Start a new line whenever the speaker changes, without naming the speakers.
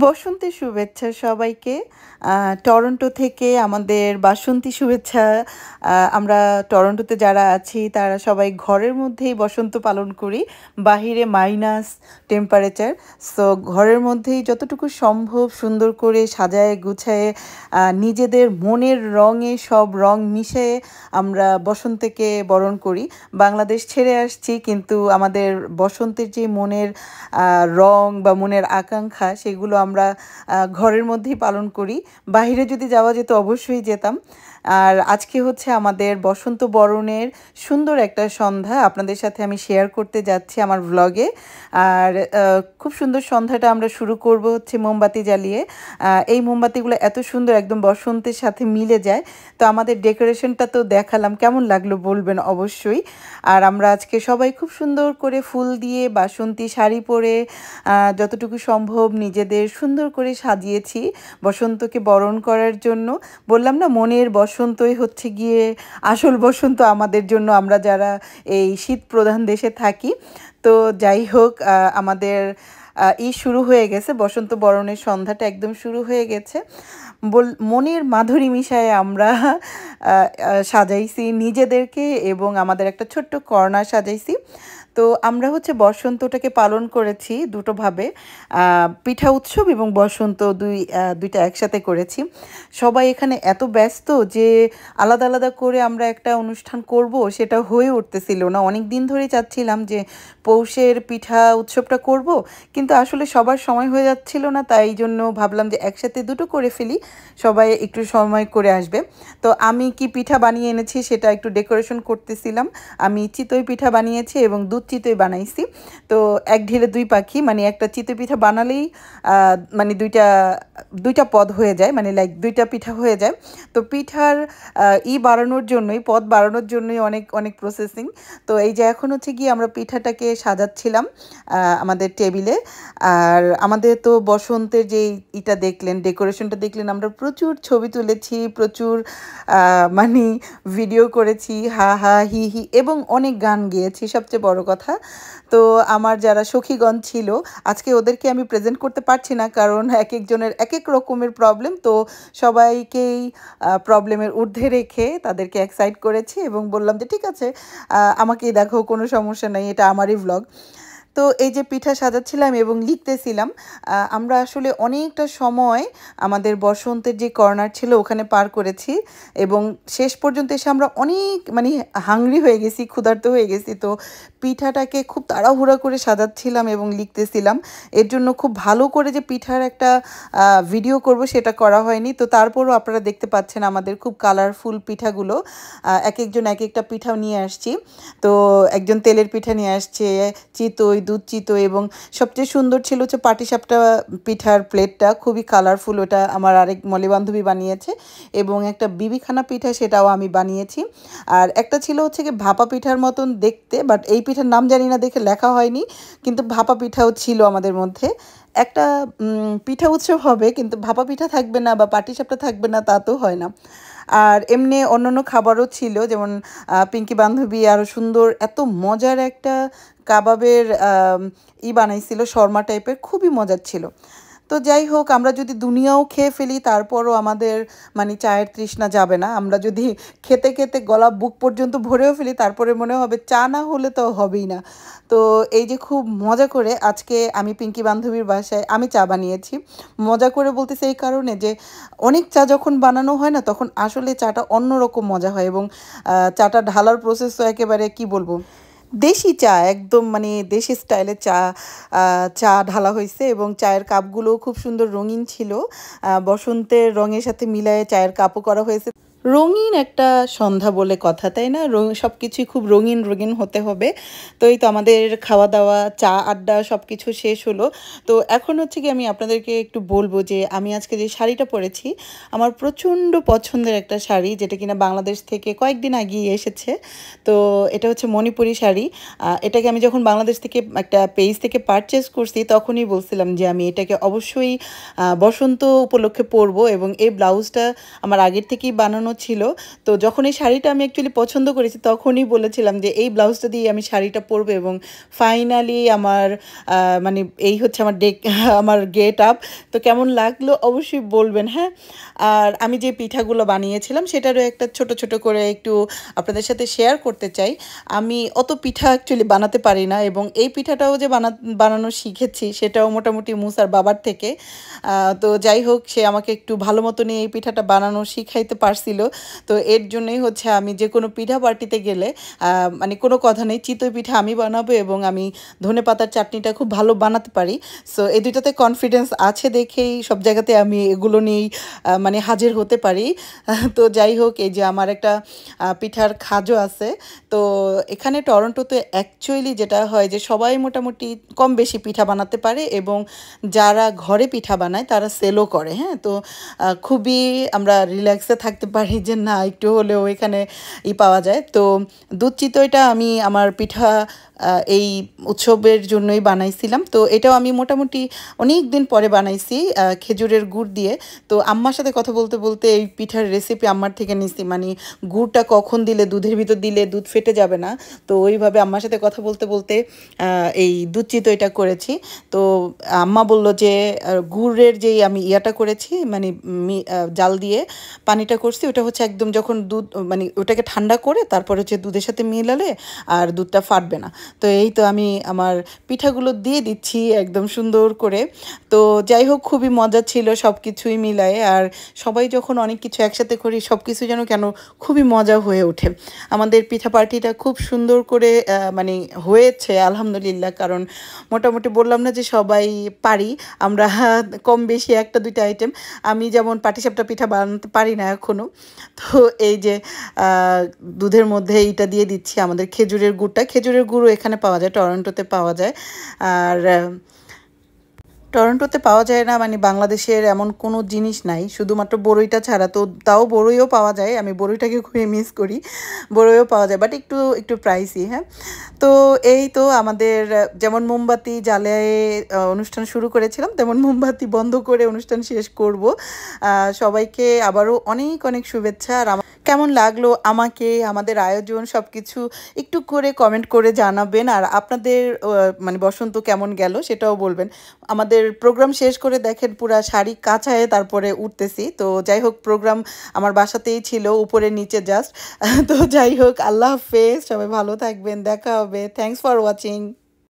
বসন্তের শুভেচ্ছা সবাইকে। টরন্টো থেকে আমাদের বাসন্তী শুভেচ্ছা। আমরা টরন্টোতে যারা আছি তারা সবাই ঘরের মধ্যেই বসন্ত পালন করি। বাহিরে মাইনাস টেম্পারেচার, সো ঘরের মধ্যেই যতটুকু সম্ভব সুন্দর করে সাজায় গুছায়ে নিজেদের মনের রঙে সব রং মিশিয়ে আমরা বসন্তকে বরণ করি। বাংলাদেশ ছেড়ে আসছি, কিন্তু আমাদের বসন্তের যে মনের রং বা মনের আকাঙ্ক্ষা সেগুলো আমরা ঘরের মধ্যেই পালন করি। বাইরে যদি যাওয়া যেত অবশ্যই যেতাম। আর আজকে হচ্ছে আমাদের বসন্ত বরণের সুন্দর একটা সন্ধ্যা আপনাদের সাথে আমি শেয়ার করতে যাচ্ছি আমার ভ্লগে। আর খুব সুন্দর সন্ধ্যাটা আমরা শুরু করব হচ্ছে মোমবাতি জ্বালিয়ে। এই মোমবাতিগুলো এত সুন্দর, একদম বসন্তের সাথে মিলে যায়। তো আমাদের ডেকোরেশনটা তো দেখালাম, কেমন লাগলো বলবেন অবশ্যই। আর আমরা আজকে সবাই খুব সুন্দর করে ফুল দিয়ে বাসন্তী শাড়ি পরে যতটুকু সম্ভব নিজেদের সুন্দর করে সাজিয়েছি বসন্তকে বরণ করার জন্য। বললাম না, মনের বসন্তই হচ্ছে গিয়ে আসল বসন্ত আমাদের জন্য, আমরা যারা এই শীত প্রধান দেশে থাকি। তো যাই হোক, আমাদের শুরু হয়ে গেছে, বসন্ত বরণের সন্ধ্যাটা একদম শুরু হয়ে গেছে। মনের মাধুরী মিশায় আমরা সাজাইছি নিজেদেরকে এবং আমাদের একটা ছোট্ট কর্নার সাজাইছি। তো আমরা হচ্ছে বসন্তটাকে পালন করেছি দুটোভাবে, পিঠা উৎসব এবং বসন্ত দুইটা একসাথে করেছি। সবাই এখানে এত ব্যস্ত যে আলাদা আলাদা করে আমরা একটা অনুষ্ঠান করব সেটা হয়ে উঠতেছিল না। অনেক দিন ধরেই চাচ্ছিলাম যে পৌষের পিঠা উৎসবটা করব, কিন্তু আসলে সবার সময় হয়ে যাচ্ছিল না, তাই জন্য ভাবলাম যে একসাথে দুটো করে ফেলি, সবাই একটু সময় করে আসবে। তো আমি কি পিঠা বানিয়ে এনেছি সেটা একটু ডেকোরেশন করতেছিলাম। আমি চিতই পিঠা বানিয়েছি এবং দুধ চিতই বানাইছি। তো এক ঢিলে দুই পাখি, মানে একটা চিতই পিঠা বানালেই মানে দুইটা পদ হয়ে যায়, মানে লাইক দুইটা পিঠা হয়ে যায়। তো পিঠার বাড়ানোর জন্যই, পদ বাড়ানোর জন্যই অনেক অনেক প্রসেসিং। তো এই যে এখন হচ্ছে গিয়ে আমরা পিঠাটাকে সাজাচ্ছিলাম আমাদের টেবিলে। আর আমাদের তো বসন্তের যে দেখলেন, ডেকোরেশনটা দেখলেন, আমরা প্রচুর ছবি তুলেছি, প্রচুর মানে ভিডিও করেছি, হা হা হি হি, এবং অনেক গান গেয়েছি সবচেয়ে বড় কথা। তো আমার যারা সখীগণ ছিল, আজকে ওদেরকে আমি প্রেজেন্ট করতে পারছি না, কারণ এক একজনের এক এক রকমের প্রবলেম। তো সবাইকেই প্রবলেমের ঊর্ধ্বে রেখে তাদেরকে এক্সাইট করেছি এবং বললাম যে ঠিক আছে, আমাকেই দেখো, কোনো সমস্যা নেই, এটা আমারই ভ্লগ। তো এই যে পিঠা সাজাচ্ছিলাম এবং লিখতেছিলাম, আমরা আসলে অনেকটা সময় আমাদের বসন্তের যে কর্নার ছিল ওখানে পার করেছি এবং শেষ পর্যন্ত এসে আমরা অনেক মানে হাংরি হয়ে গেছি, ক্ষুধার্ত হয়ে গেছি। তো পিঠাটাকে খুব তাড়াহুড়া করে সাজাচ্ছিলাম এবং লিখতেছিলাম। এর জন্য খুব ভালো করে যে পিঠার একটা ভিডিও করব সেটা করা হয়নি। তো তারপরও আপনারা দেখতে পাচ্ছেন আমাদের খুব কালারফুল পিঠাগুলো, এক একজন এক একটা পিঠা নিয়ে আসছি। তো একজন তেলের পিঠা নিয়ে আসছে, চিতই, দুধ চিতই, এবং সবচেয়ে সুন্দর ছিল হচ্ছে পাটিসাপটা পিঠার প্লেটটা, খুবই কালারফুল। ওটা আমার আরেক মলি বান্ধবী বানিয়েছে। এবং একটা বিবিখানা পিঠা, সেটাও আমি বানিয়েছি। আর একটা ছিল হচ্ছে কি ভাপা পিঠার মতন দেখতে, বাট এই পিঠার নাম জানি না দেখে লেখা হয়নি, কিন্তু ভাপা পিঠাও ছিল আমাদের মধ্যে। একটা পিঠা উৎসব হবে কিন্তু ভাপা পিঠা থাকবে না বা পাটিসাপটা থাকবে না, তা তো হয় না। আর এমনি অন্যান্য খাবারও ছিল, যেমন পিঙ্কি বান্ধবী আরও সুন্দর এত মজার একটা কাবাবের বানাইছিল, শর্মা টাইপের, খুবই মজার ছিল। তো যাই হোক, আমরা যদি দুনিয়াও খেয়ে ফেলি তারপরও আমাদের মানে চায়ের তৃষ্ণা যাবে না। আমরা যদি খেতে খেতে গলা বুক পর্যন্ত ভরেও ফেলি তারপরে মনে হবে চা না হলে তো হবেই না। তো এই যে খুব মজা করে আজকে আমি পিঙ্কি বান্ধবীর বাসায় আমি চা বানিয়েছি। মজা করে বলতেছি এই কারণে যে অনেক চা যখন বানানো হয় না তখন আসলে চাটা অন্যরকম মজা হয়, এবং চাটা ঢালার প্রসেস তো একেবারে কি বলবো, দেশি চা, একদম মানে দেশি স্টাইলের চা ঢালা হয়েছে। এবং চায়ের কাপগুলোও খুব সুন্দর রঙিন ছিল, বসন্তের রঙের সাথে মিলায়ে চায়ের কাপও করা হয়েছে। রঙিন একটা সন্ধ্যা বলে কথা, তাই না? সব কিছুই খুব রঙিন রঙিন হতে হবে। তো এই তো আমাদের খাওয়া দাওয়া, চা আড্ডা সব কিছু শেষ হলো। তো এখন হচ্ছে কি আমি আপনাদেরকে একটু বলবো যে আমি আজকে যে শাড়িটা পরেছি, আমার প্রচণ্ড পছন্দের একটা শাড়ি, যেটা কিনা বাংলাদেশ থেকে কয়েকদিন আগেই এসেছে। তো এটা হচ্ছে মণিপুরি শাড়ি। এটাকে আমি যখন বাংলাদেশ থেকে একটা পেজ থেকে পারচেস করছি, তখনই বলছিলাম যে আমি এটাকে অবশ্যই বসন্ত উপলক্ষে পরবো, এবং এই ব্লাউজটা আমার আগের থেকেই বানানো ছিল। তো যখন এই শাড়িটা আমি অ্যাকচুয়ালি পছন্দ করেছি, তখনই বলেছিলাম যে এই ব্লাউজটা দিয়ে আমি শাড়িটা পরবো, এবং ফাইনালি আমার মানে এই হচ্ছে আমার আমার গেট আপ। তো কেমন লাগলো অবশ্যই বলবেন, হ্যাঁ। আর আমি যে পিঠাগুলো বানিয়েছিলাম সেটারও একটা ছোট ছোট করে একটু আপনাদের সাথে শেয়ার করতে চাই। আমি অত পিঠা অ্যাকচুয়ালি বানাতে পারি না, এবং এই পিঠাটাও যে বানানো শিখেছি সেটাও মোটামুটি মুসার বাবার থেকে। তো যাই হোক, সে আমাকে একটু ভালো মতনই এই পিঠাটা বানানো শিখাইতে পারছিল। তো এর জন্যই হচ্ছে আমি যে কোনো পিঠা পার্টিতে গেলে মানে কোনো কথা নেই, চিতই পিঠা আমি বানাবো, এবং আমি ধনেপাতার চাটনিটা খুব ভালো বানাতে পারি। সো এই দুইটাতে কনফিডেন্স আছে দেখেই সব জায়গাতে আমি এগুলো নিয়েই মানে হাজির হতে পারি। তো যাই হোক, এই যে আমার একটা পিঠার খাজও আছে। তো এখানে টরন্টোতে অ্যাকচুয়ালি যেটা হয় যে সবাই মোটামুটি কম বেশি পিঠা বানাতে পারে, এবং যারা ঘরে পিঠা বানায় তারা সেলও করে, হ্যাঁ। তো খুবই আমরা রিল্যাক্সে থাকতে পারি যে না, একটু হলেও এখানে পাওয়া যায়। তো দুধ চিতইটা আমি আমার পিঠা এই উৎসবের জন্যই বানাইছিলাম। তো এটাও আমি মোটামুটি অনেক দিন পরে বানাইছি খেজুরের গুড় দিয়ে। তো আম্মার সাথে কথা বলতে বলতে এই পিঠার রেসিপি আম্মার থেকে নিছি, মানে গুড়টা কখন দিলে, দুধের ভিতর দিলে দুধ ফেটে যাবে না। তো ওইভাবে আম্মার সাথে কথা বলতে বলতে এই দুধ চিতইটা করেছি। তো আম্মা বলল যে গুড়ের যেই আমি ইয়াটা করেছি, মানে জাল দিয়ে পানিটা করছি, ওটা হচ্ছে একদম যখন দুধ মানে ওটাকে ঠান্ডা করে তারপর হচ্ছে দুধের সাথে মিলালে আর দুধটা ফাটবে না। তো এই তো আমি আমার পিঠাগুলো দিয়ে দিচ্ছি একদম সুন্দর করে। তো যাই হোক, খুবই মজা ছিল সব কিছুই মিলায়ে। আর সবাই যখন অনেক কিছু একসাথে করি, সব কিছু যেন কেন খুবই মজা হয়ে ওঠে। আমাদের পিঠা পার্টিটা খুব সুন্দর করে মানে হয়েছে আলহামদুলিল্লাহ। কারণ মোটামুটি বললাম না যে সবাই পারি আমরা, কম বেশি একটা দুইটা আইটেম। আমি যেমন পাটিসাপটা পিঠা বানাতে পারি না এখনও। তো এই যে দুধের মধ্যে এইটা দিয়ে দিচ্ছি আমাদের খেজুরের গুড়টা। খেজুরের গুড়ও এখানে পাওয়া যায়, টরন্টোতে পাওয়া যায়। আর টরন্টোতে পাওয়া যায় না মানে বাংলাদেশের এমন কোনো জিনিস নাই, শুধুমাত্র বড়ইটা ছাড়া। তো তাও বড়ইও পাওয়া যায়, আমি বড়ইটাকে খুবই মিস করি। বড়ইও পাওয়া যায়, বাট একটু একটু প্রাইসি, হ্যাঁ। তো এই তো আমাদের যেমন মোমবাতি জ্বালায় অনুষ্ঠান শুরু করেছিলাম, তেমন মোমবাতি বন্ধ করে অনুষ্ঠান শেষ করব। সবাইকে আবারও অনেক অনেক শুভেচ্ছা। আর কেমন লাগলো আমাকে, আমাদের আয়োজন সব কিছু একটু করে কমেন্ট করে জানাবেন। আর আপনাদের মানে বসন্ত কেমন গেল সেটাও বলবেন। আমাদের প্রোগ্রাম শেষ করে দেখেন পুরা শাড়ি কাচায় তারপরে উঠতেছি। তো যাই হোক, প্রোগ্রাম আমার বাসাতেই ছিল, উপরে নিচে জাস্ট। তো যাই হোক, আল্লাহ হাফেজ, সবাই ভালো থাকবেন, দেখা হবে। Thanks for watching.